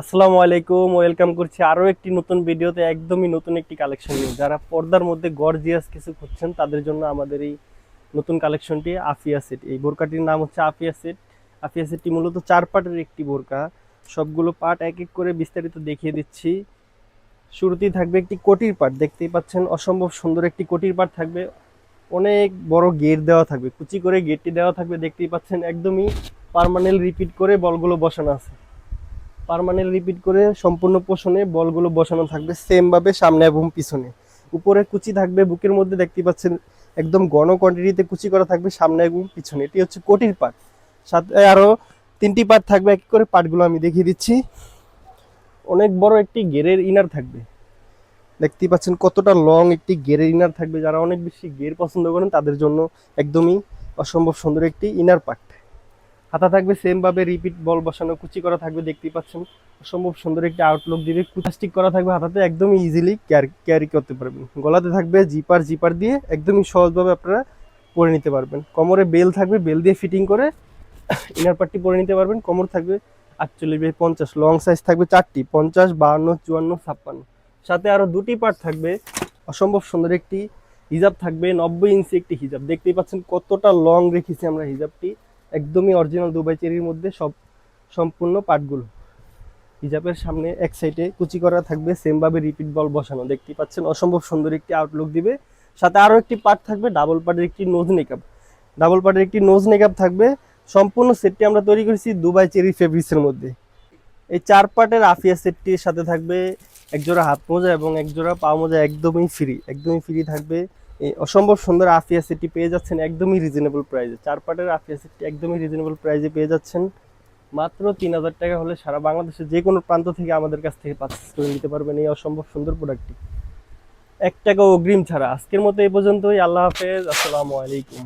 আসসালামু আলাইকুম, ওয়েলকাম করছি আরো একটি নতুন ভিডিওতে। একদমই নতুন একটি কালেকশন নিয়ে যারা পর্দার মধ্যে গর্জিয়াস কিছু খুঁজছেন তাদের জন্য আমাদের এই নতুন কালেকশনটি আফিয়া সেট। এই বোরকাটির নাম হচ্ছে আফিয়া সেট। আফিয়া সেটটি মূলত 4 পার্টের একটি বোরকা। সবগুলো পার্ট এক এক করে বিস্তারিত দেখিয়ে দিচ্ছি। শুরুতেই থাকবে একটি কোটির পার্ট, দেখতেই পাচ্ছেন অসম্ভব সুন্দর একটি কোটির পার্ট থাকবে। অনেক বড় গেট দেওয়া থাকবে, কুচি করে গেটটি দেওয়া থাকবে, দেখতেই পাচ্ছেন একদমই পার্মানেন্ট রিপিট করে বলগুলো বসানো আছে। পার্মানেন্ট রিপিট করে সম্পূর্ণ পোষণে বলগুলো বসানো থাকবে সেম ভাবে সামনে এবং পিছনে। উপরে কুচি থাকবে বুকের মধ্যে, দেখতে পাচ্ছেন একদম ঘন কোয়ান্টিটিতে কুচি করা থাকবে সামনে এবং পিছনে। এটি হচ্ছে কোটির পার্ট। সাথে আরো 3টি পার্ট থাকবে, এক এক করে পার্টগুলো আমি দেখিয়ে দিচ্ছি। অনেক বড় একটি গেরের ইনার থাকবে, দেখতেই পাচ্ছেন কতটা লং একটি গেরের ইনার থাকবে। যারা অনেক বেশি গের পছন্দ করেন তাদের জন্য একদমই অসম্ভব সুন্দর একটি ইনার পার্ট। হাতা থাকবে সেম ভাবে রিপিট বল বসানো, কুচি করা থাকবে, দেখতেই পাচ্ছেন অসম্ভব সুন্দর একটি আউটলুক দিবে। প্লাস্টিক করা থাকবে হাতাতে, একদমই ইজিলি ক্যারি করতে পারবেন। গলাতে থাকবে জিপার, জিপার দিয়ে একদমই সহজভাবে আপনারা পরে নিতে পারবেন। কোমরে বেল থাকবে, বেল দিয়ে ফিটিং করে ইনার পার্টটি পরে নিতে পারবেন। কোমর থাকবে 48/50, লং সাইজ থাকবে 4টি, 50, 52, 54, 56। সাথে আরো 2টি পার্ট থাকবে। অসম্ভব সুন্দর একটি হিজাব থাকবে, 90 ইঞ্চি একটি হিজাব। দেখতেই পাচ্ছেন কতটা লং রেখেছি আমরা হিজাবটি, একদমই অরিজিনাল দুবাই চেরির মধ্যে সব সম্পূর্ণ পার্টগুলো। হিজাবের সামনে এক সাইডে কুচি করা থাকবে সেম ভাবে রিপিট বল বসানো, দেখতেই পাচ্ছেন অসম্ভব সুন্দর একটি আউটলুক দিবে। সাথে আরো একটি পার্ট থাকবে ডাবল পার্টের একটি নোজ মেকআপ। ডাবল পার্টের একটি নোজ মেকআপ থাকবে। সম্পূর্ণ সেটটি আমরা তৈরি করেছি দুবাই চেরি ফেব্রিক্সের মধ্যে। এই 4 পার্টের আফিয়া সেটটির সাথে থাকবে একজোড়া হাত মোজা এবং একজোড়া পা মোজা, একদমই ফ্রি, একদমই ফ্রি থাকবে। এই অসম্ভব সুন্দর আফিয়া সেটটি পেয়ে যাচ্ছেন একদমই রিজনেবল প্রাইসে। 4 পার্টের আফিয়া সেটটি একদমই রিজনেবল প্রাইসে পেয়ে যাচ্ছেন। মাত্র 3000 টাকা হলে সারা বাংলাদেশের যে কোনো প্রান্ত থেকে আমাদের কাছ থেকে পারচেস করে নিতে পারবেন এই অসম্ভব সুন্দর প্রোডাক্টটি 1 টাকা অগ্রিম ছাড়া। আজকের মতো এই পর্যন্তই। আল্লাহ হাফেজ, আসসালামু আলাইকুম।